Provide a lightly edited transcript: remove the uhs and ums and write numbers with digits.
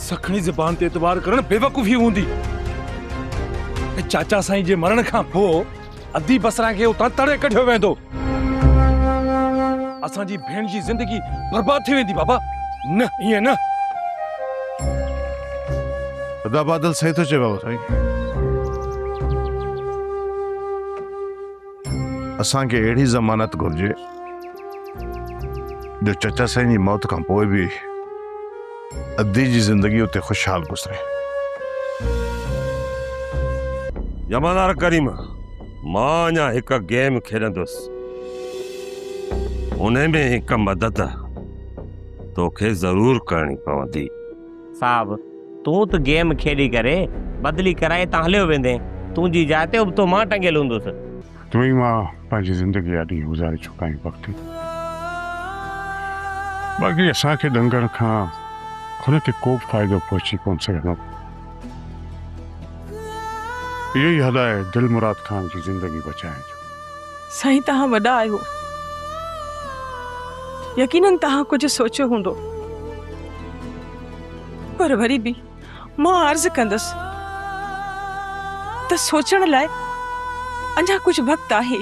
सखणी ज़बान ते एतबार करण बेवकूफ़ी हूंदी। चाचा साईं जे मरण खां पोइ अधी बसरा खे उतां तड़े कढियो वेंदो। असांजी भेण जी ज़िंदगी बर्बाद थी वेंदी बाबा। न ईअं न। खुदा बादल सही तो चयो साईं। असांखे अहिड़ी ज़मानत घुर्जे जो चाचा साईं जी मौत खां पोइ बि अधी जी ज़िंदगी उते खुशहाल गुज़रे। जमादार करीम, मां अञा हिकु गेम खेॾंदुसि, उन में हिकु मदद तोखे ज़रूर करणी पवंदी। साहब तूं तो गेम खेॾी करे बदली कराए तां हलियो वेंदे, तुंहिंजी जाइ ते उबतो मां टंगियल हूंदुसि। तू ही मां पंहिंजी ज़िंदगी ॾाढी गुज़ारे चुका आहियूं वक़्तु। बाक़ी असांखे दंगण खां हुनखे को बि फ़ाइदो पहुची कोन सघंदो। इहो ई हल आहे दिल मुराद ख़ान जी ज़िंदगी बचाइण जो। साईं तव्हां वॾा आहियो, यकीनन तव्हां कुझु सोचियो हूंदो, पर वरी बि मां अर्ज़ कंदसि त सोचण लाइ अञा कुझु वक़्तु आहे।